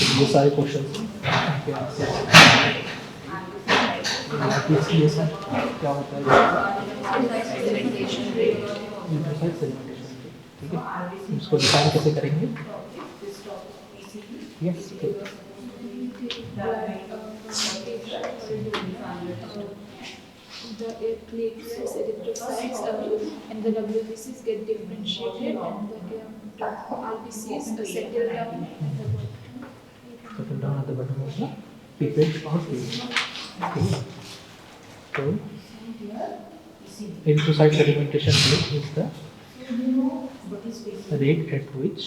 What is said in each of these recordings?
ये सारे क्वेश्चन के आंसर ये सब क्या होता है न्यूक्लियोसाइड सेगमेंटेशन। ठीक है, इसको डिफाइन कैसे करेंगे? Yes, the platelets, erythrocytes, and the WBCs get differentiated, and the RBCs settle down at the bottom of the pipette or tube. Okay. So, erythrocyte sedimentation rate is the rate at which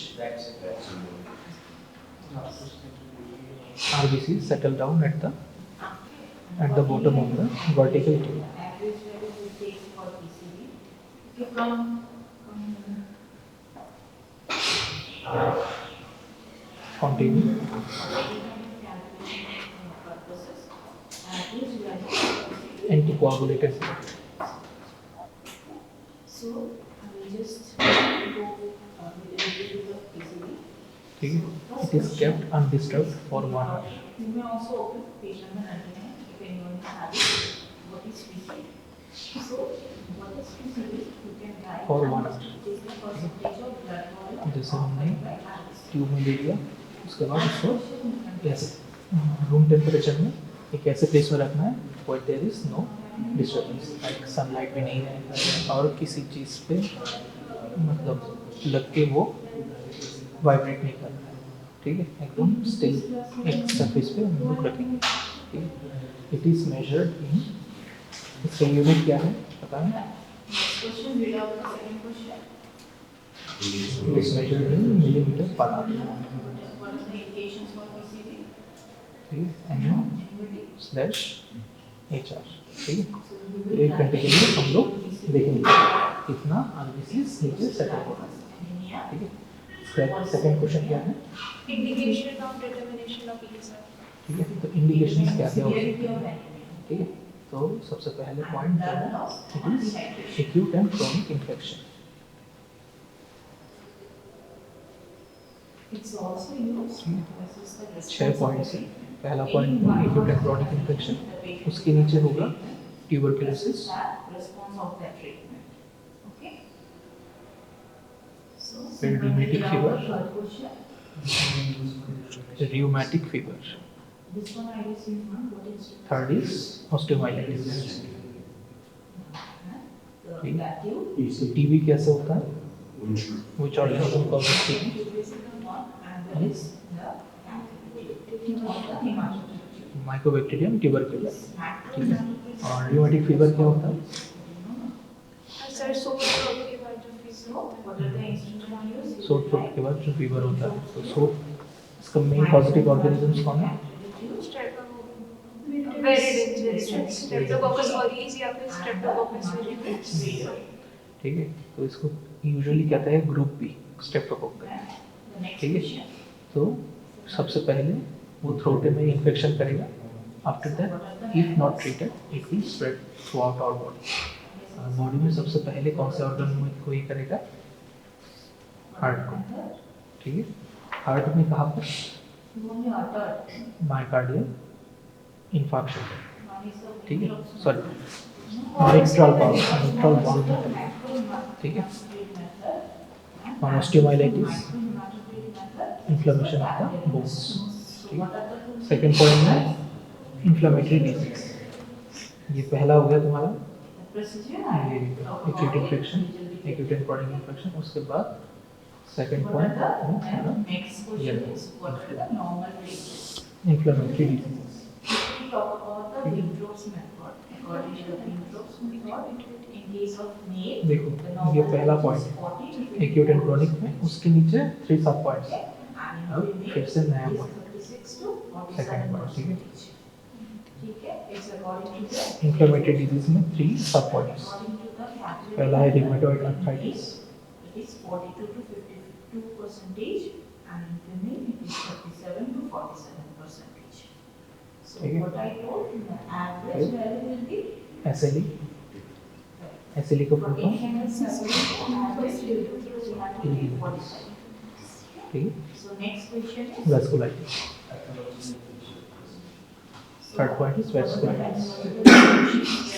RBCs settle down at the bottom of the vertical tube. Continue. Anticoagulated. So we just go it is kept undisturbed for 1 hour. You may also open patient and antenna if anyone is having what is PCD. So what is PCD? You can write For 1 hour. is the percentage of blood volume. जैसे हमने tube में ले लिया, उसके बाद उसको ऐसे room temperature में एक ऐसे प्लेस में रखना है where there is no disturbance, like sunlight भी नहीं है और किसी चीज़ पे मतलब लग के वो वाइब्रेट नहीं कर रहा है। ठीक है, एकदम स्टिल एक सरफेस पे हम लोग रखेंगे। ठीक है, इट इज़ मेजर्ड इन, इसका यूनिट क्या है पता है? Question read out the second question. It is measured in millimeter per hour. What are the indications for PCD? ठीक है, mm/HR। ठीक है, एक घंटे के लिए हम लोग देखेंगे कितना RBCs नीचे सेटल हो रहा है। ठीक है, सेकंड क्वेश्चन क्या है? indication of determination of ESR. ठीक है, तो इंडिकेशंस क्या क्या हो सकते हैं? ठीक है, तो सबसे पहले पॉइंट जो है it is acute and chronic infection. It's also used to assess the 6 points है। पहला point acute and chronic infection, उसके नीचे होगा tuberculosis, response of that treatment. Okay. So फिर rheumatic fever, third question. rheumatic fever, This one I received one. What is third is osteomyelitis। the active? TB कैसे होता है? Which organism causes TB? And there is the Mycobacterium tuberculosis। ठीक है, और rheumatic fever क्या होता है? Sir सोच के बाद जो So what are the instrument used? Sore throat के बाद जो फीवर होता है, तो सोट इसका मेन पॉजिटिव ऑर्गेनिजम्स कौन है? वेरी डेंजरस स्ट्रेप्टोकोकस ऑरियस या फिर स्ट्रेप्टोकोकस विरिडेंस। ठीक है, तो इसको यूजुअली कहते हैं group B streptococcus. The next ठीक है, question. तो सबसे पहले वो थ्रोट में इन्फेक्शन करेगा। After that if not treated it will spread throughout our body. Body में सबसे पहले कौन से ऑर्गन में को ये करेगा? हार्ट को। ठीक है, हार्ट में कहाँ पर? Only uttered. Myocardial infarction. One is the ठीक है, सॉरी मिट्रल वाल्व में। ठीक है, और osteomyelitis, inflammation of the bones. ठीक है, सेकंड पॉइंट में इन्फ्लेमेटरी डिजीज। ये पहला हो गया तुम्हारा ये acute infection, acute and chronic infection. उसके बाद second point next question is what are the normal treatments? Inflammatory disease. We talk about the Winthrop's method. According to the Winthrop's method, in case of male, देखो the ये normal पहला dose point is 40 to 50 acute and chronic में, उसके नीचे 3 सब points. and अब in फिर female से नया is point 36 to second 47 point. ठीक है, ठीक है, it's according to the inflammatory disease में 3 सब points. according to the category. पहला है rheumatoid arthritis, It is 42 to 52%, and in female it is 37 to 47%. So ठीक है। what I told, the average value will be SLE, SLE का full form. ठीक है, So next question is vasculitis. Third point is vascular mass.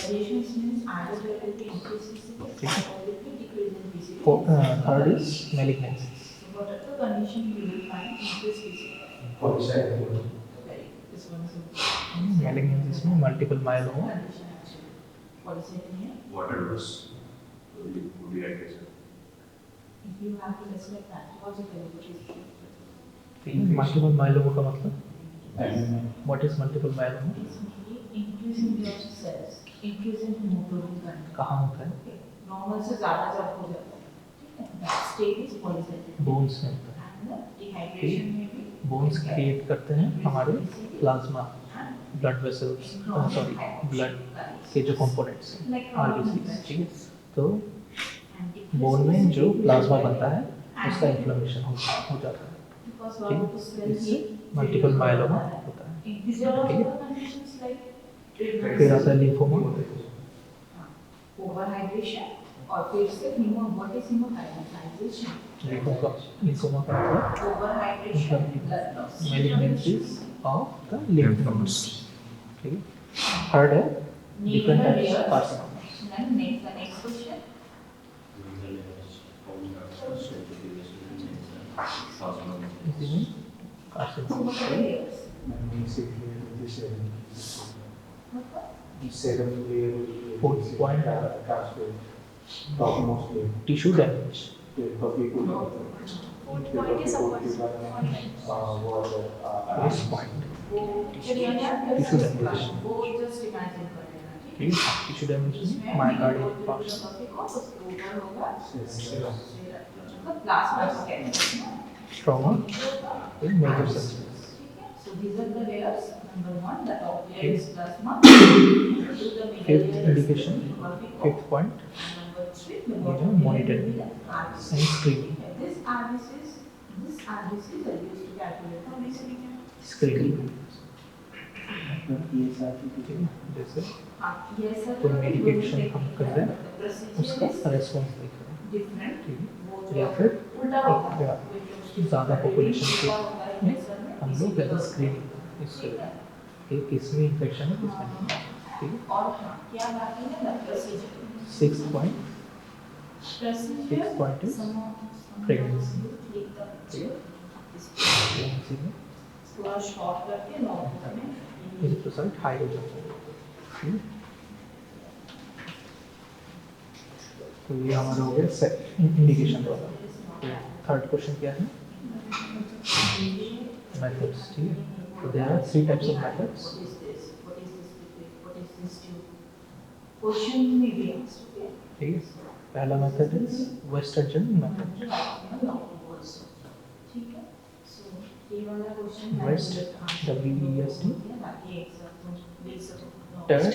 Variations means either there will be increase in CCS or there will be decrease in PCS. Third is malignancies. So what are the condition you will find increase PCS? Very. This one is important. Malignancies में multiple myeloma. Condition actually. Polycythemia. Water loss, dehydration. If you have to respect pathological treatment. Multiple myeloma का मतलब? What is multiple myeloma? It's mainly increase in your cells, increase in hemoglobin content. कहाँ होता है? Okay. Normal से ज़्यादा जब हो जाता है, ठीक है? That state is polycythemia. Bones में होता है. And the dehydration में भी बोन्स क्रिएट करते हैं हमारे plasma, blood vessels, sorry blood के जो कंपोनेंट्स हैं आरबीसी, ठीक है. तो बोन में जो प्लाज्मा बनता है उसका इन्फ्लेमेशन हो जाता है, ठीक है. इससे मल्टीपल माइलोमा होता है, ठीक है. फिर आता है लिम्फोमा. ओवरहाइड्रेशन और फिर से व्हाट इज हेमोटाइजाइजेशन. लिम्फोमा का मतलब overhydration blood loss. malignancies of the lymph nodes, ठीक है. थर्ड है different types of carcinomas. Then next question. इसी में So what are the carcinoma. layers? Fourth point, tissue damage. Point is a point. This point, Tissue damage. वो just imagine कर लेना, ठीक है? ठीक है. टिश्यू डैमेज में myocardial infarction, plasma stem. Trauma in major surgeries. So these are the layers. Number one, the top layer is plasma. Fifth indication, fifth point, Number three, the ये bottom जो layer monitoring is the RBC. and screening. This RBCs are used to calculate the basically. Screening, जैसे Yes sir. कोई medication हम कर रहे हैं, The procedure उसका is response देख रहे हैं, different. ठीक है. वो या जो फिर उल्टा होता है. ज़्यादा population के में हम लोग में पहले स्क्रीनिंग इससे कि किसमें इन्फेक्शन है किसमें नहीं, ठीक है. और हाँ, क्या बाकी है ना procedure. Six point, Procedure. Sixth point is pregnancy. Pregnancy में थोड़ा शॉर्ट करके नॉर्मल में. इरिथ्रोसाइट हाई हो जाता है, ठीक है. तो ये हमारा हो गया इंडिकेशन वाला. तो थर्ड क्वेश्चन क्या है? मेथड्स, ठीक है. तो there are three types of methods. What is this? What is this liquid? What is this tube? Question may be asked. Okay. ठीक है. पहला मेथड इज वेस्टर्जन मेथड. ठीक है. So ये वाला क्वेश्चन West, W-E-S-T. बाकी एक सब तो देख सकते. Turn,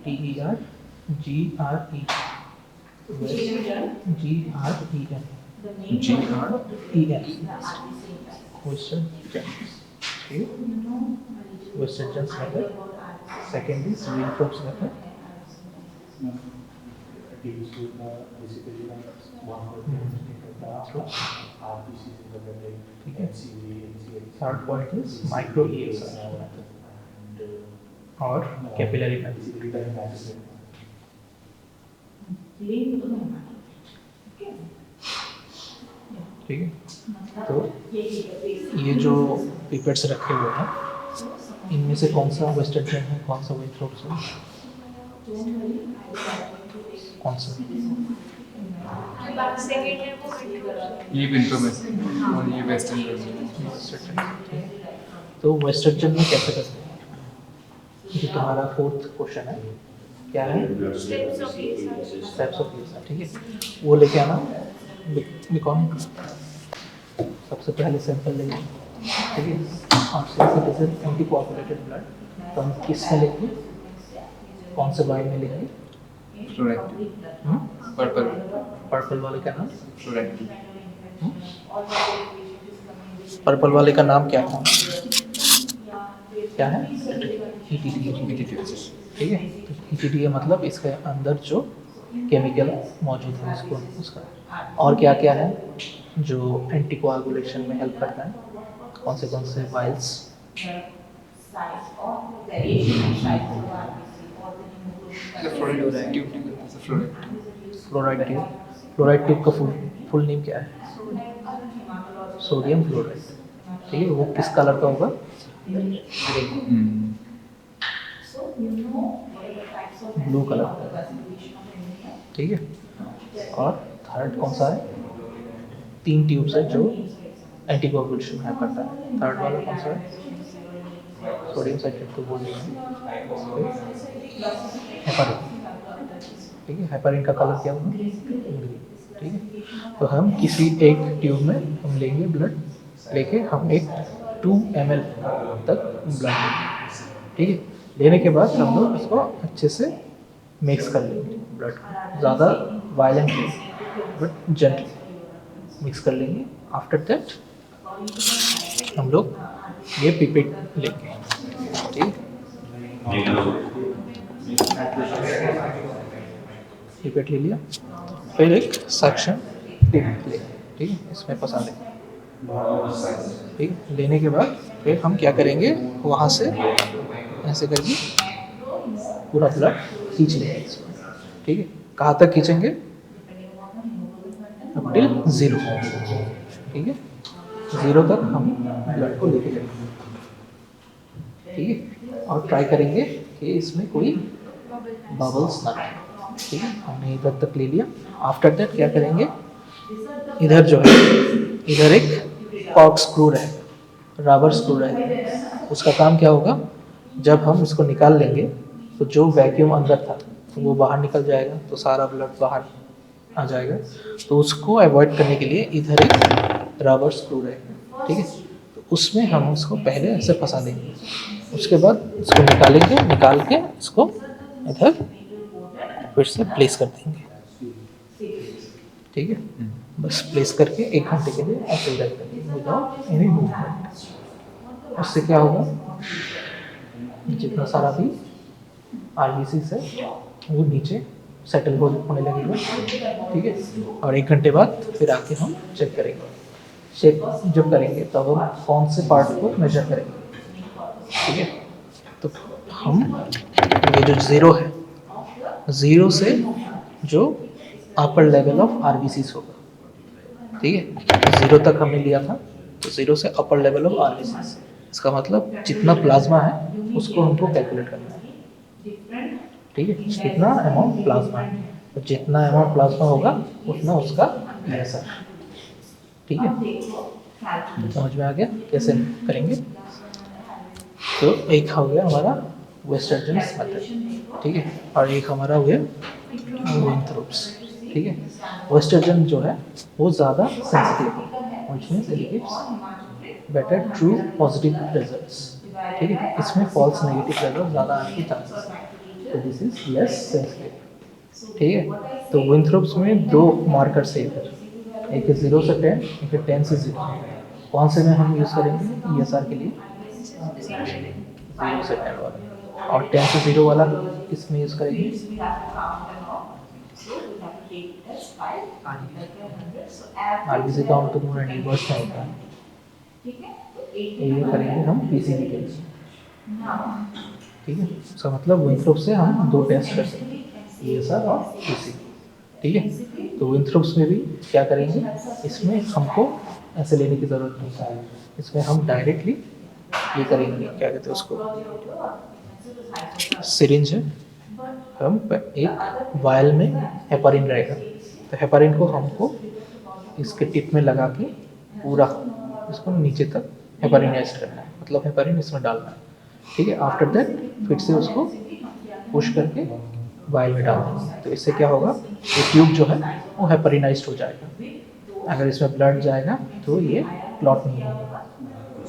T-E-R-G-R-E. G-R-E-N. The name G-R-E-N. RBC. Western Jones. Okay. Western Jones method. Second is Winthrop's method. ठीक है. Third point is micro ESR method और capillary method. Link तो नहीं मालूम. Okay. ठीक है. मतलब तो ये ये जो पिपेट्स रखे हुए हैं, इनमें से कौन सा वेस्टर्न जन है, कौन सा विंथ्रोप्स है, कौन सा? सेकेंड ईयर को ये विंटर में और ये वेस्टर्न में. तो वेस्टर्न जन में कैसे करते हैं? ये तुम्हारा फोर्थ क्वेश्चन है. क्या है? Steps of ESR. Steps of ESR, ठीक है. वो लेके आना. लिकॉन सबसे पहले सैंपल लेंगे, ठीक है. और since it is anti coagulated blood, तो हम किस में लेंगे, कौन से वाइन में लेंगे? फ्लोरेक्टिव, पर्पल, पर्पल वाले का नाम, फ्लोरेक्टिव. पर्पल वाले का नाम क्या था? क्या है? ETT. ठीक है. ETT का मतलब इसके अंदर जो केमिकल मौजूद है उसको, उसका. और क्या क्या है जो एंटी कोआगुलेशन में हेल्प करता है? कौन से वाइल्स? size or the variation in size of RBC or the hemoglobin. The fluoride tube नहीं करते से fluoride. फ्लोराइड ट्यूब का फुल नेम क्या है? Sodium fluoride. ठीक है, वो किस कलर का होगा? So you know what are the types of blue colour का। classification of anemia. ठीक है, और थर्ड कौन सा है? 3 ट्यूब्स है जो एंटीकोगुलेशन हेल्प करता है। थर्ड वाला कौन सा है? सोडियम साइट्रेट को बोल देंगे हेपारिन। ठीक है, हेपारिन का कलर क्या होगा? ग्रीन। ठीक है, तो हम किसी एक ट्यूब में हम लेंगे ब्लड, लेके हम एक 2 ml तक ब्लड लेंगे। ठीक है, लेने के बाद हम लोग इसको अच्छे से मिक्स कर लेंगे ब्लड को, ज़्यादा वायलेंटली बट जेंटली मिक्स कर लेंगे। आफ्टर दैट हम लोग ये पिपेट लेंगे। ठीक, पिपेट ले लिया, फिर एक सक्शन टिप ले, ठीक है, इसमें फंसा लेंगे। ठीक, लेने के बाद फिर हम क्या करेंगे, वहाँ से ऐसे करके पूरा ब्लड खींच लेंगे इसमें। ठीक है, कहाँ तक खींचेंगे? Up till 0। ठीक है, 0 तक हम ब्लड को लेके जाएंगे। ठीक है, और ट्राई करेंगे कि इसमें कोई बबल्स ना आए। ठीक है, हमने इधर तक ले लिया। आफ्टर दैट क्या करेंगे, इधर जो है, इधर एक कॉर्क स्क्रू है, रबर स्क्रू है। उसका काम क्या होगा, जब हम इसको निकाल लेंगे तो जो वैक्यूम अंदर था तो वो बाहर निकल जाएगा, तो सारा ब्लड बाहर आ जाएगा। तो उसको अवॉइड करने के लिए इधर एक रबर स्क्रू है। ठीक है, तो उसमें हम उसको पहले ऐसे फंसा देंगे, उसके बाद इसको निकालेंगे, निकाल के इसको इधर फिर से प्लेस कर देंगे। ठीक है, बस प्लेस करके 1 घंटे के लिए ऐसे ही रख देंगे विदाउट एनी मूवमेंट। उससे क्या होगा, जितना सारा भी RBCs है वो नीचे सेटल होने लगेगा। ठीक है, और 1 घंटे बाद फिर आके हम चेक करेंगे। चेक जब करेंगे तब हम कौन से पार्ट को मेजर करेंगे। ठीक है, तो हम ये जो 0 है, 0 से जो अपर लेवल ऑफ RBCs होगा। ठीक है, 0 तक हमने लिया था, तो 0 से अपर लेवल ऑफ RBCs, इसका मतलब जितना प्लाज्मा है उसको हमको कैलकुलेट करना है। ठीक है, कितना अमाउंट प्लाज्मा है, तो जितना अमाउंट प्लाज्मा होगा उतना उसका ESR। ठीक है, समझ में आ गया कैसे करेंगे? तो एक हो गया हमारा वेस्टर्जन्स मेथड। ठीक है, और एक हमारा हो गया विंथ्रोप्स। ठीक है, वेस्टर्जन जो है वो ज़्यादा सेंसिटिव है, which means it gives better true positive results. ठीक है, इसमें फॉल्स नेगेटिव रिजल्ट ज़्यादा आने के चांसेस हैं, तो दिस इज लेस सेंसिटिव। ठीक है, तो विंथ्रोप्स में 2 मार्कर्स है इधर, एक है 0 से 10, एक है 10 से 0। कौन से में हम यूज़ करेंगे ESR के लिए? 0 से 10 वाला, और 10 से 0 वाला किस में यूज़ करेंगे? RBC काउंट तो पूरा रिवर्स में होता है। ये करेंगे हम PCV के लिए। ठीक है, इसका मतलब विंथ्रोप से हम 2 टेस्ट कर सकते हैं, ESR और PCV। ठीक है, तो विंथ्रोप्स में भी क्या करेंगे, इसमें हमको ऐसे लेने की ज़रूरत नहीं है, इसमें हम डायरेक्टली ये करेंगे, क्या कहते हैं उसको, सिरिंज है, हम एक वायल में हेपारिन रहेगा, तो हेपारिन को हमको इसके टिप में लगा के पूरा इसको नीचे तक हेपारिनाइज करना है, मतलब हेपारिन इसमें डालना है। ठीक है, आफ्टर दैट फिर से उसको पुश करके वायल में डाल देंगे, तो इससे क्या होगा, ये ट्यूब जो है वो हेपारिनाइज्ड हो जाएगा। अगर इसमें ब्लड जाएगा तो ये क्लॉट नहीं होगा।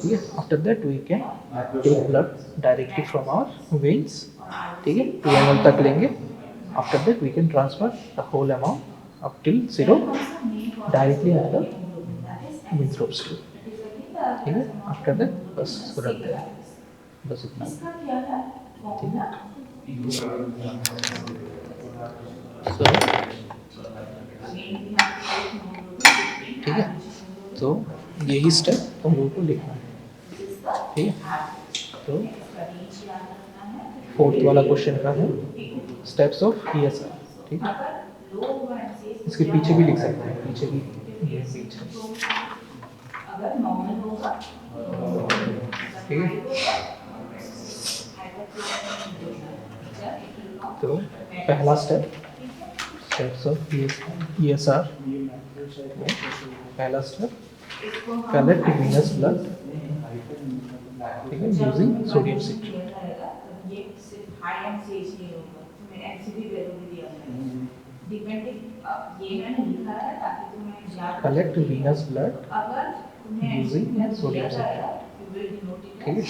ठीक है, after that we can take blood directly from our veins. ठीक है, 2 ml तक लेंगे। After that we can transfer the whole amount up till 0 directly under Wintrobe's tube. ठीक है, आफ्टर दैट बस इसको रख देना, बस इतना। ठीक है, ठीक है, तो यही स्टेप तुम लोगों को लिखना है। ठीक है, तो फोर्थ वाला क्वेश्चन का है स्टेप्स ऑफ ESR, ठीक है, इसके पीछे भी लिख सकते हैं, पीछे भी ये पीछे, अगर नॉर्मल होगा ठीक है, तो पहला स्टेप्स ऑफ ESR, पहला स्टेप कलेक्ट वीनस ब्लड, ठीक है, यूजिंग सोडियम सिट्रेट, ये सिर्फ हाई एमसीएच नहीं होगा, तुम्हें एमसीबी वैल्यू भी दिया है डिपेंडिंग, ये मैंने लिखा है ताकि तुम्हें याद कलेक्ट वीनस ब्लड अगर तुम्हें using sodium citrate, ठीक है,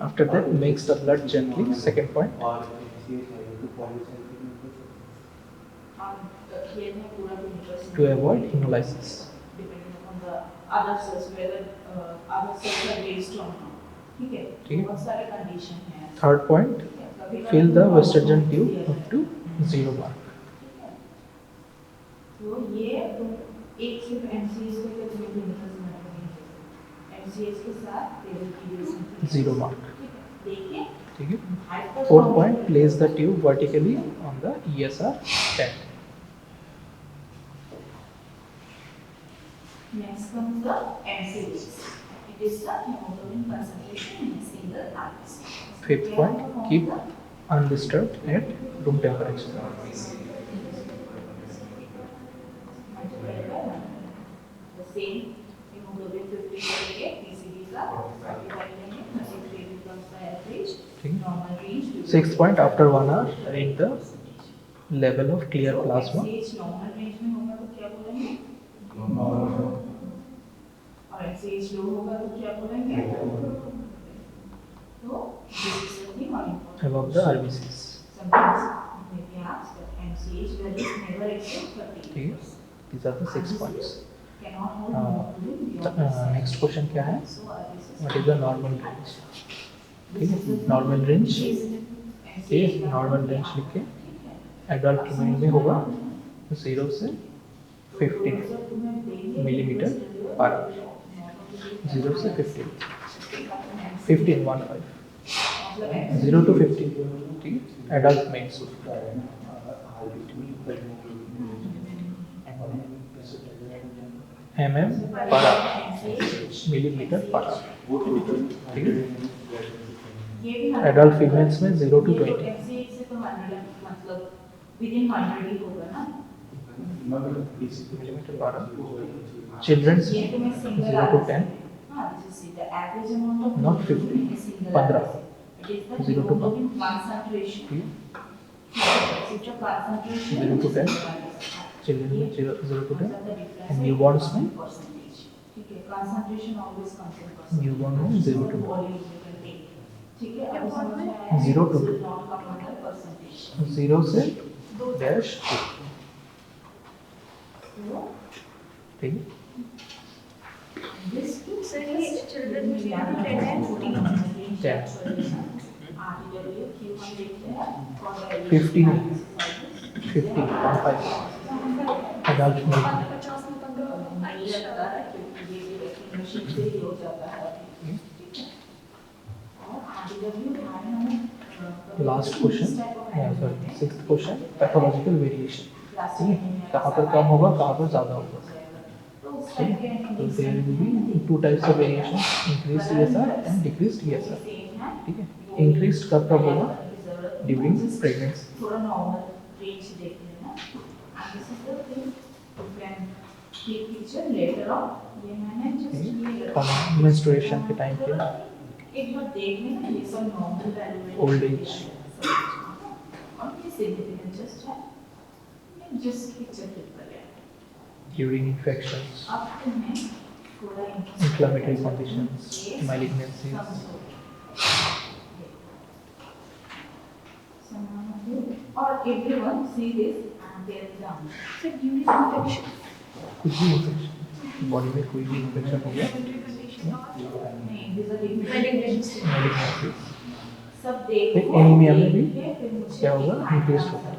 after that mix the blood gently, second point, to avoid hemolysis, depending upon the other cells whether other cells are based on how, ठीक है, ठीक है, बहुत सारे कंडीशन हैं, third point, fill the Westergen tube up to 0 mark, तो ये तुम एक सिर्फ एमसीएच को क्या तुम्हें क्लिनिकल समझ नहीं एमसीएच के साथ टेबल की 0 mark, देखिए, ठीक है, fourth point, place the tube vertically on the ESR tent, next comes the MCH. It is the hemoglobin concentration in a single RBC. fifth point, keep undisturbed at room temperature, Multiplied by 1. The same hemoglobin 50 करेंगे, PCD का 45 लेंगे, 33 becomes the average. ठीक है, Normal range. sixth point, after 1 hour read the level of clear plasma, MCH normal range में होगा तो क्या बोलेंगे? और MCH low होगा तो क्या बोलेंगे? तो this is the one important. above the RBCs, Sometimes it may be asked that MCH values never exceed 30. ठीक है, these are the 6 points. Cannot hold hemoglobin beyond this. Next question क्या है, So this is what is the normal range, ठीक है, normal range, ये normal range लिख के adult human में होगा 0 से 15 मिलीमीटर पर आवर, 0 से 15 0 to 15, ठीक है, adult males, per hour, millimetre per hour, ठीक है, ये भी एडल्ट फीमेल्स में 0 to 20, MCH से तो 100 मतलब within 100 ही होगा ना. मिलीमीटर पर आवर, चिल्ड्रंस ये तुम्हें single 0 to 10, हाँ, this is the average amount of Not hemoglobin 50, in a single 15, RBC. It is the 0 to hemoglobin concentration. ठीक है, It's a concentration. 0 to 10, children में 0 to 10, and newborns में ठीक है, concentration always comes in percentage. Newborn में 0 to 10, Volume you can take. ठीक है, अब समझ में आया 0 to this will not come under percentage. 0 से डैश 2, So, ठीक है, this children में 10 and 14. 10, RTW Q हम देखते हैं for the 50 नहीं, 50, 15, एडल्ट मेल, 50 में 15 नहीं लगता है क्योंकि ये भी recognition से ही हो जाता है, ठीक है, और RTW हमारे हमें last question, sorry sixth question, pathological variation, ठीक है, कहाँ पर कम होगा, कहाँ पर ज़्यादा होगा, ठीक है, तो there will be 2 types of variation, increased ESR and decreased ESR, ठीक है, इंक्रीज्ड कब कब होगा, ड्यूरिंग प्रेगनेंसी, थोड़ा नॉर्मल रेंज देख लेना, and this is the thing you can take picture later on, ये मैंने जस्ट ये मेंस्ट्रुएशन के टाइम पे, एक बार देख लेना, ये सब नॉर्मल वैल्यू है, ओल्ड एज, और ये सिग्निफिकेंट जस्ट है, जस्ट पिक्चर क्लिक कर लेना. ड्यूरिंग इन्फेक्शंस, अब तुम्हें थोड़ा inflammatory conditions, malignancies, और everyone see this and their down. So during infection, कुछ भी इन्फेक्शन, बॉडी में कोई भी इन्फेक्शन हो गया, नहीं, these are malignancy. malignancies, सब देख फिर एनीमिया में भी फिर मुझे क्या होगा, इंक्रीज होगा,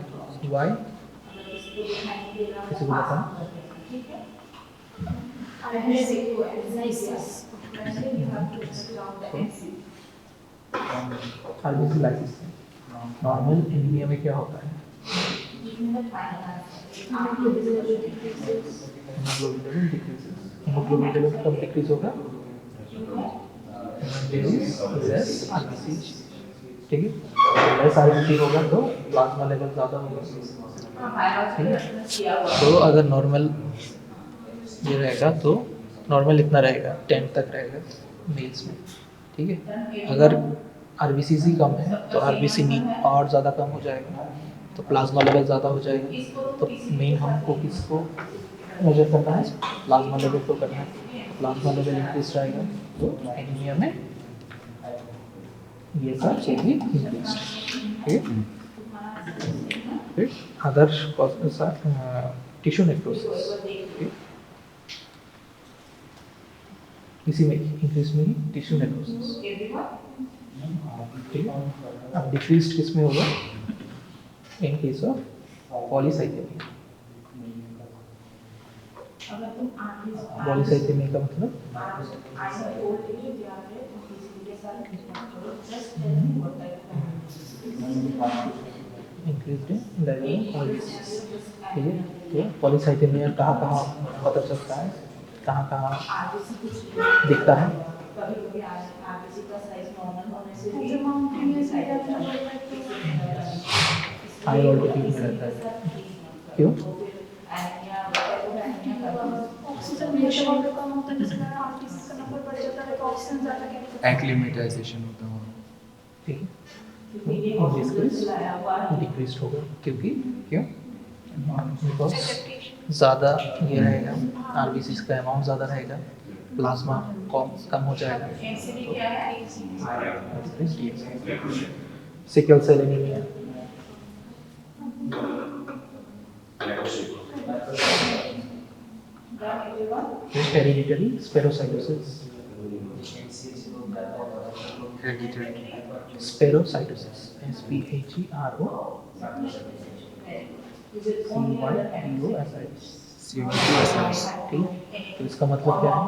वाई, अगर किसी को दिखाई नहीं दे रहा किसी को बताओ, ठीक है, I have exercises. treatment you have to write down the NC. RBC lysis normal anaemia में क्या होता है? Hemoglobin level decreases. hemoglobin level decreases. hemoglobin level कब डिक्रीज होगा? लेस आरबीसी, ठीक है। लेस आरबीसी होगा तो प्लाज्मा लेवल ज़्यादा होगा, ठीक है। तो अगर नॉर्मल ये रहेगा तो नॉर्मल इतना रहेगा 10 तक रहेगा मेल्स में, ठीक है। अगर आरबीसी ही कम है तो आरबीसी नीड और ज़्यादा कम हो जाएगा, तो प्लाज्मा लेवल ज़्यादा हो जाएगा। तो मेन हमको किसको मेजर करना है? प्लाज्मा लेवल को करना है। प्लाज्मा लेवल इंक्रीज रहेगा तो एनीमिया में ये सब चीज़ भी इंक्रीज, ठीक है। फिर अदर टिश्यू नेक्रोसिस, ठीक, इसी में इंक्रीज में ही टिश्यू नेक्रोसिस, ठीक है। अब डिक्रीज किस में होगा? In case of polycythaemia. Polycythaemia का मतलब इंक्रीज्ड इन लेवल ऑफ, ठीक है। तो पॉलीसाइथेमिया कहाँ कहाँ पता चलता है, कहाँ कहाँ दिखता है? हाई ऑल्टीट्यूड में रहता है, क्यों? ऑक्सीजन लेवल वहाँ पे कम होता है, जिसके कारण आरटीसी का नंबर बढ़ जाता है, तो ऑक्सीजन ज़्यादा कैरी एक्लिमेटाइजेशन होता है, ठीक है। डिक्रीज होगा क्योंकि क्यों? बिकॉज ज़्यादा ये रहेगा, आरबीसी का अमाउंट ज़्यादा रहेगा, प्लाज्मा कम हो जाएगा। Sickle cell anaemia, hereditary spherocytosis, spherocytosis, SPHEROCYTOSIS, ठीक। तो इसका मतलब क्या है?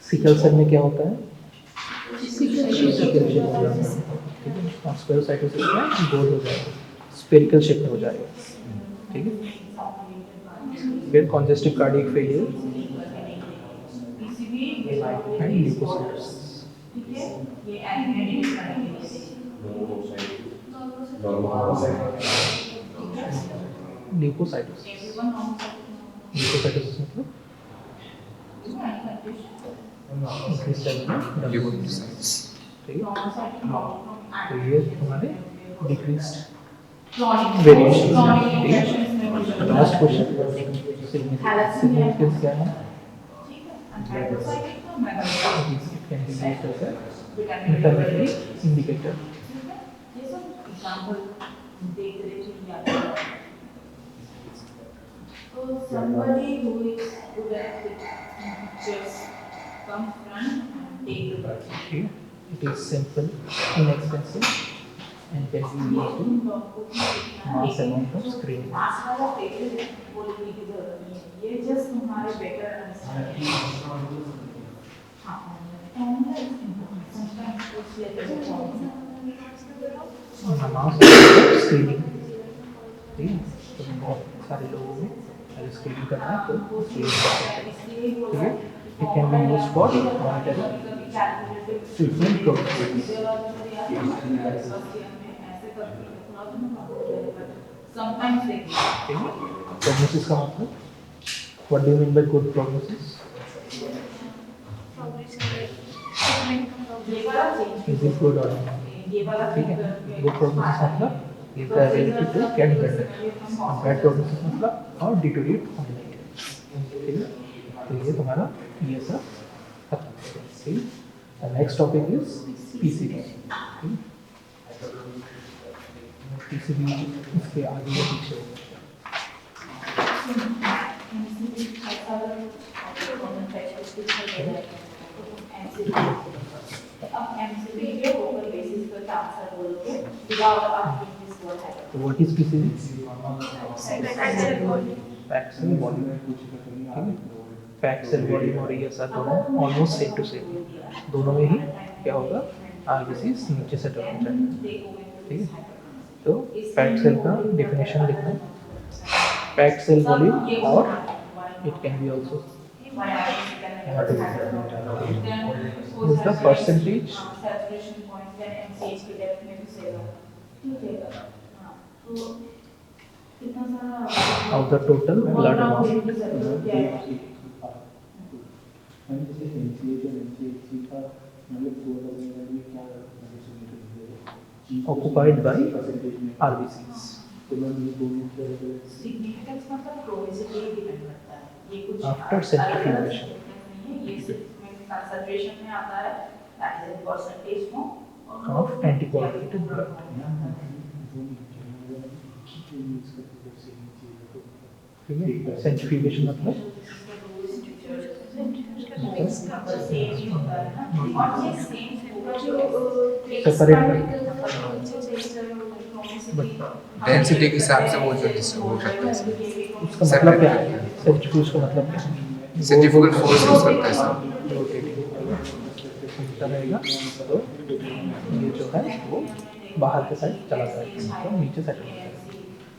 सिकल सेल में क्या होता है? सिकल शेप हो जाता है, ठीक है। और स्पेरोसाइटोसिस में गोल हो जाएगा, स्पेरिकल शेप में हो जाएगा, ठीक है। फिर congestive cardiac failure and leukocytosis, leukocytosis, leukocytosis मतलब इंक्रीज लेवल ऑफ ल्यूकोसाइट्स, ठीक है। तो ये हमारे डिक्रीज्ड वेरिएशन, ठीक है। लास्ट क्वेश्चन, सिग्निफिकेंस क्या है? It can be used as an intermediary indicator. So somebody who is good at pictures come front and take the picture. Okay. It is simple, inexpensive, and can be used to mass amount of screening. मास वाला paper बोलने की जरूरत नहीं है, ये just तुम्हारे better understanding. हाँ, sometimes कुछ लेते हैं मास स्क्रीनिंग, ठीक है। तो बहुत सारे लोगों में अगर स्क्रीनिंग करना है तो स्क्रीनिंग कर सकते हैं, ठीक है। It can be used for monitoring treatment programmes, sometimes they ठीक है। प्रोग्नोसिस का मतलब, what do you mean by good prognosis? ये वाला चेंज इज इट गुड और नॉट, ये वाला ठीक है। गुड प्रोग्नोसिस मतलब is the ability to get better, और बैड प्रोग्नोसिस मतलब और डिटोरिएट होने लगे, ठीक है। तो ये तुम्हारा ये सब खत्म, ठीक है। Next topic is PCB, PCB इसके आगे या पीछे होगा? तो what is PCB? Paxil volume, ठीक है। फैट सेल वॉल्यूम और ESR दोनों ऑलमोस्ट सेम टू सेम, दोनों में ही क्या होगा, RBC नीचे सेटल हो जाएगा। ठीक है, तो फैट सेल का डेफिनेशन लिखना है, फैट सेल वॉल्यूम और it can B also is the percentage saturation point when MCH की depth में घुसेगा, ठीक है। हाँ, तो कितना सारा of the total blood amount occupied by RBCs। Significance मतलब प्रोबेबिलिटी डिपेंड करता है, ये कुछ After centrifugation। ये सिर्फ कंसंट्रेशन में आता है, that is in percentage form of anticoagulated blood। ठीक है, सेंट्रीफ्यूगेशन मतलब सेम ही होता है ना, और ये सेम होगा जो सेपरेट डेंसिटी के हिसाब से वो जो हो सकता है सर। उसका मतलब क्या है, सेंट्रीफ्यूज का मतलब क्या है, सेंट्रीफ्यूगल फोर्स यूज करता है सर। रहेगा तो ये जो है वो बाहर के साइड चला जाएगा, तो नीचे सेटल हो जाएगा।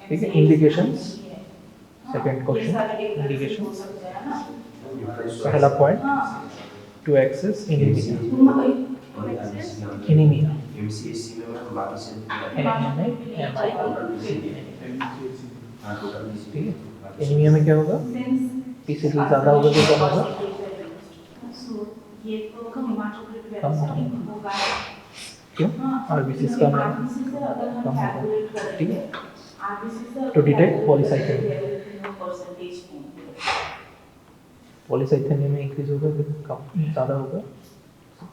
ठीक है, इंडिकेशंस, सेकंड क्वेश्चन, इंडिकेशंस। पहला point, to assess anaemia, anaemia ठीक है, एनीमिया में क्या होगा, पीसीडी ज़्यादा होगा तो कम होगा, ये तो हेमाटोक्रिट कम होगा, क्यों, आरबीसीज कम है, कम होगा। ठीक है, टू डिटेक्ट पॉलीसाइथेमिया, पॉलीसाइथेमिया में इंक्रीज होगा कि कम, ज़्यादा होगा,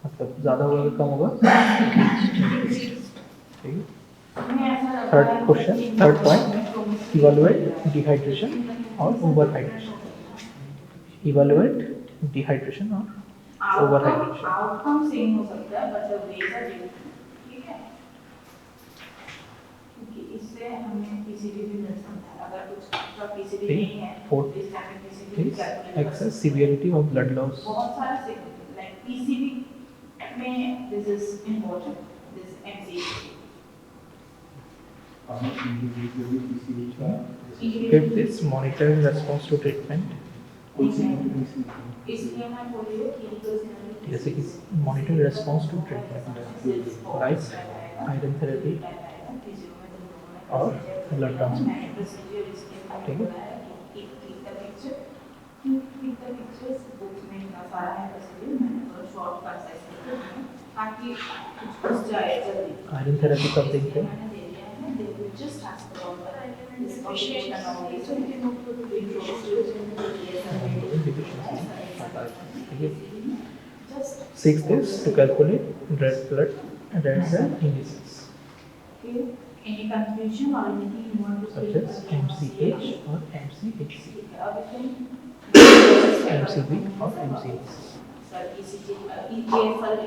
मतलब ज़्यादा होगा कि कम होगा। ठीक है, third question, third point, evaluate dehydration और ओवर हाइड्रेशन, इवैल्यूएट डिहाइड्रेशन और ओवर हाइड्रेशन। आउटकम सेम हो सकता है but the ways are different, ठीक है, क्योंकि इससे हमें पीसीडी भी मिल सकता है, अगर कुछ का पीसीडी नहीं है, फोर्थ इस टाइम में PCD assess severity of blood loss, बहुत सारे से लाइक पीसीडी में this is important, this MCH. Fifth is monitoring response to treatment, इसलिए मैं बोल रही हूँ क्लिनिकल जैसे कि monitor response to treatment like iron therapy और ब्लड ट्रांसफ्यूजन। ठीक है, आयरन थेरेपी कब देखते हैं, Sixth is to calculate red cell indices Any confusion or anything you want to say? such as MCH or MCHC, MCB or MCHC, Sir, ECG, EFL.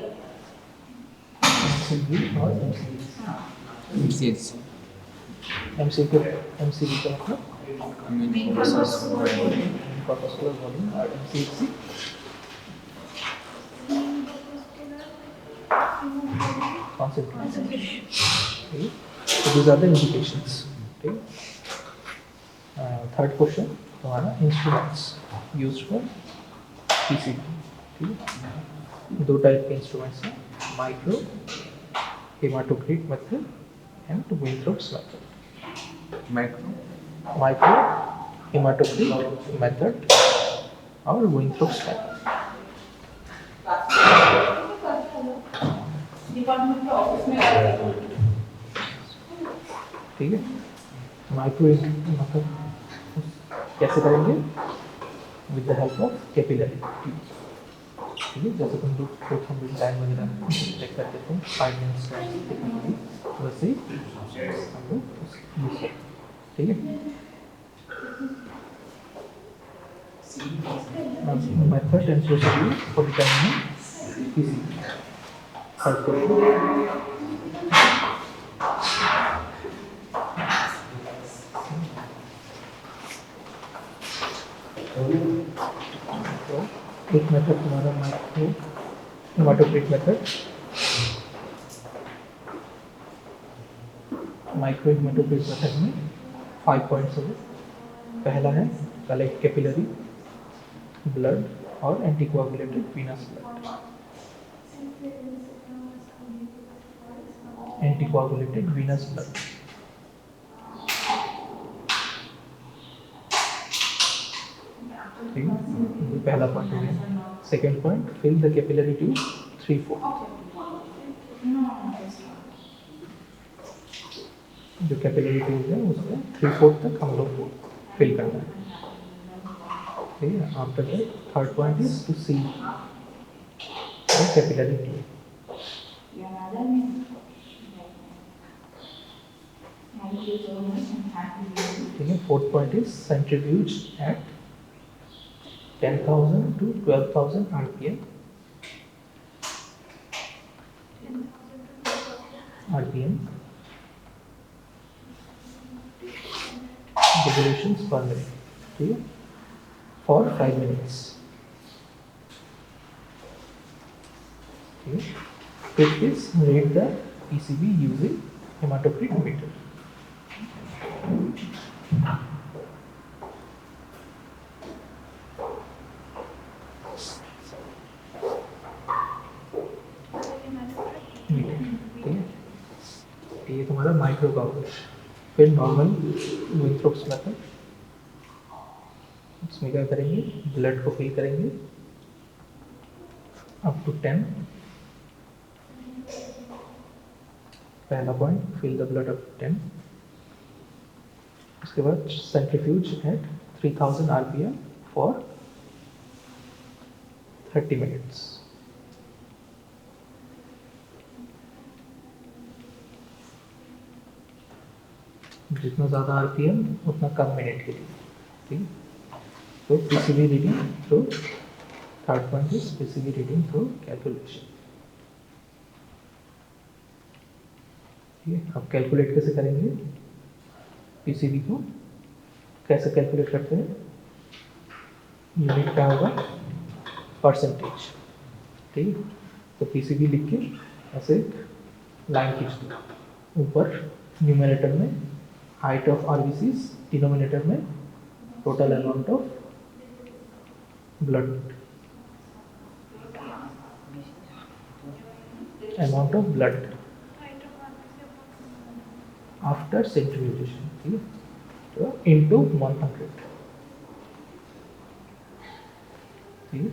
MCB or MCHC, MCHC MCB का मतलब corpuscular volume और MCHC concentration। Okay, so these are the indications। Okay, third question हमारा instruments used for PCD। ठीक है, दो type के instruments हैं, micro haematocrit method and Wintrobe's method. Micro haematocrit method और विंथ्रोप्स मेथड। डिपार्टमेंट के office में आएगा। ठीक है, माइक्रो मतलब कैसे करेंगे, with the help of capillary. ठीक है, जैसे तुम लोग प्रोथम लाइन वगैरह चेक करते थे 5 मिनट्स टेक्निकली, वैसे ही हम लोग यूज करते। ठीक है, method and procedure for determining PCD. एक मेथड तुम्हारा micro haematocrit method, micro haematocrit method में 5 पॉइंट्स होंगे। पहला है कलेक्ट कैपिलरी ब्लड और anticoagulated venous blood, anticoagulated venous blood. ठीक है, ये पहला पॉइंट हो गया। Second point, fill the capillary tube 3/4। जो कैपिलरी ट्यूब है उसमें 3/4 तक हम लोग को फिल करना है। ठीक है, after that third point is to see the capillary tube. ठीक है, fourth point is centrifuge at 10,000 to 12,000 RPM. Revolutions per minute. ठीक है, for 5 minutes. ठीक है, fifth is read the PCB using hematocrit meter. ठीक है, ये तुम्हारा माइक्रो का होगा। फिर नॉर्मल विथ्रोक्स मेथड, इसमें क्या करेंगे, ब्लड को फिल करेंगे अप टू 10। पहला point, fill the blood up to 10। उसके बाद centrifuge at 3000 RPM for 30 minutes. जितना ज़्यादा RPM उतना कम मिनट के लिए। ठीक, तो PCB reading through, third point is PCB reading through calculation. ठीक है, अब कैलकुलेट कैसे करेंगे, PCB को कैसे कैलकुलेट करते हैं, यूनिट क्या होगा, परसेंटेज। ठीक, तो PCB लिख के ऐसे लाइन खींच दो, ऊपर न्यूमरेटर में हाइट ऑफ RBCs, डिनोमिनेटर में total amount of blood, amount of blood after centrifugation. ठीक है, तो इनटू 100। ठीक है,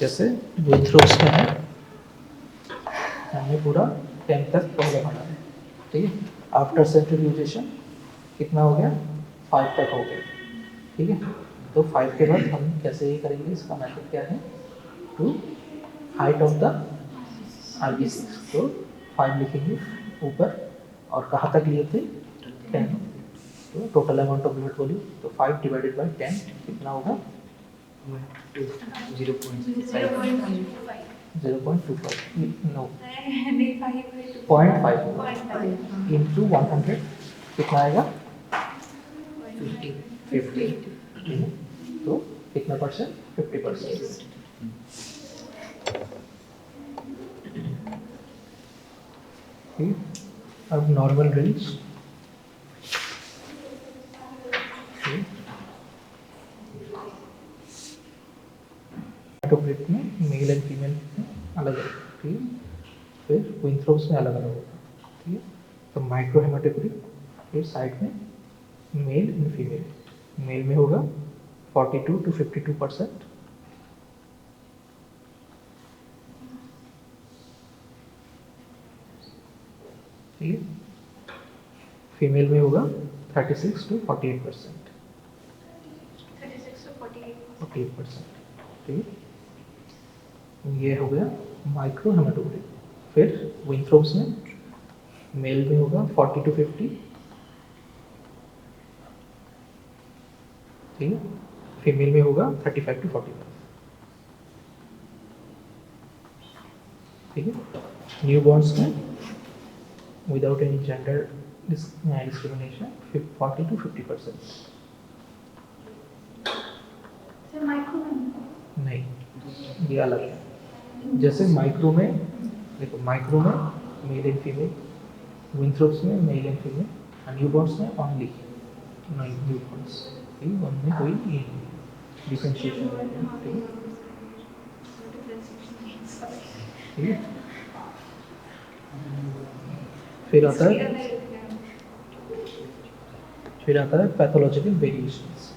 जैसे विथ्रोक्स में है, हमें पूरा 10 तक पहले बढ़ा है। ठीक है, आफ्टर सेंट्रीफ्यूजेशन कितना हो गया, 5 तक हो गया। ठीक है, तो 5 के बाद हम कैसे ये करेंगे, इसका मेथड क्या है, to height of the RBC, तो 5 लिखेंगे ऊपर, और कहाँ तक लिए थे, 10। तो total amount of blood volume, तो 5 डिवाइडेड बाई 10 कितना होगा, 0.25, नो 0.5 इंटू 100 कितना आएगा, 50। तो कितना परसेंट, 50%। ठीक, अब नॉर्मल रेंज, हेमाटोक्रिट में मेल एंड फीमेल में अलग अलग। ठीक है, फिर विथ्रोक्स में अलग अलग होगा। ठीक है, तो माइक्रो हेमाटोक्रिट फिर साइड में मेल एंड फीमेल, मेल में होगा 42 to 52%, ठीक है, फीमेल में होगा 36 to 48%, 48%। ठीक है, ये हो गया माइक्रो हेमाटोक्रिट। फिर विथ्रोक्स में मेल में होगा 40 to 50, ठीक है, फीमेल में होगा 35 to 45। ठीक है, न्यू बॉर्न्स में without any gender discrimination 40 to 50%. Sir micro में नहीं, ये अलग है. जैसे माइक्रो में देखो, माइक्रो में मेल एंड फीमेल, विंथ्रोप्स में मेल एंड फीमेल, न्यूबॉर्न्स में ओनली न्यूबॉर्न्स. ठीक है, उनमें कोई डिफरेंशिएशन नहीं है. ठीक है, ठीक है. फिर आता है पैथोलॉजिकल वेरिएशंस.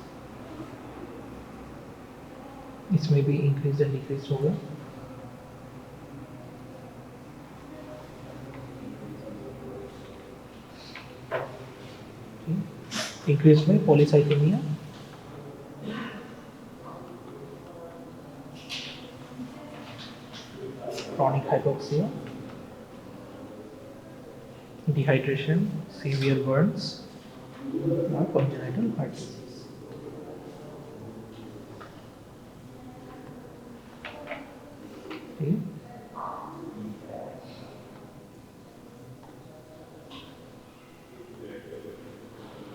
इसमें भी इंक्रीज एंड डिक्रीज होगा. इंक्रीज में polycythaemia, chronic hypoxia, dehydration, severe burns, or congenital heart disease. ठीक है.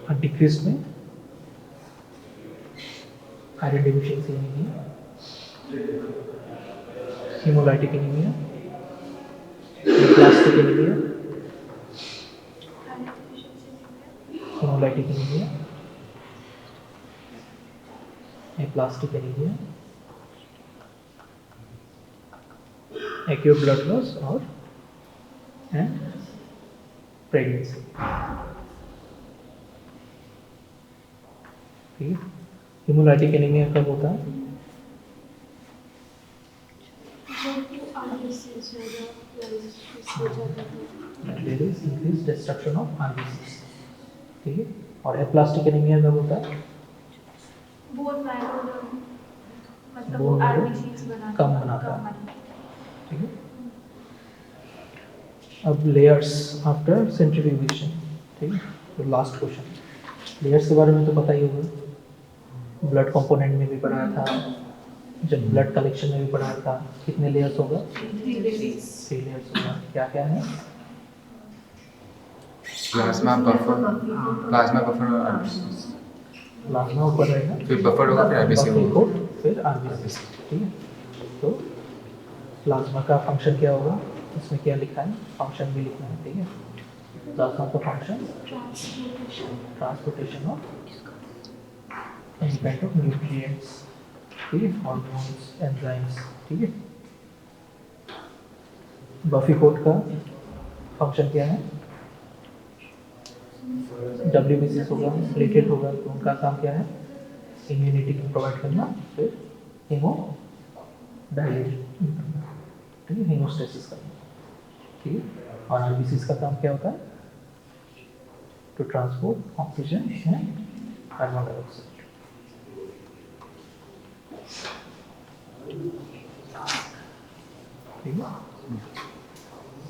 और डिक्रीज में iron deficiency anaemia, hemolytic anemia, aplastic anemia, hemolytic anemia, aplastic anemia, acute blood loss और and pregnancy. ठीक है. hemolytic anemia कब होता है? There is increased destruction of RBCs. ठीक है. और एप्लास्टिक एनीमिया कब होता है? बोन मैरो मतलब Bone marrow आरबीसीज बनाता कम बनाता है. ठीक है. अब लेयर्स आफ्टर सेंट्रीफ्यूगेशन. ठीक है. तो लास्ट क्वेश्चन, लेयर्स के बारे में तो पता ही होगा, ब्लड कंपोनेंट में भी पढ़ाया था, जब ब्लड कलेक्शन में भी पढ़ाया था. कितने लेयर्स होगा? 3 लेयर्स होगा. क्या क्या है? प्लाज्मा बफर और आरबीसी. प्लाज्मा ऊपर रहेगा, फिर बफर होगा, फिर आरबीसी बफर होगा. कोट, फिर आरबीसी. ठीक है. तो प्लाज्मा का फंक्शन क्या होगा, इसमें क्या लिखा है, फंक्शन भी लिखना है. ठीक है. प्लाज्मा का function transportation of any kind of nutrients. ठीक है, हार्मोन्स, एंजाइम्स. ठीक है. बफी कोट का फंक्शन क्या है? WBC होगा, प्लेटलेट होगा, तो उनका काम क्या है? इम्यूनिटी प्रोवाइड करना, फिर हीमो डायलेट करना. ठीक है, हीमोस्टेसिस करना. ठीक है. और RBC का काम क्या होता है? To transport oxygen and carbon dioxide. ठीक है.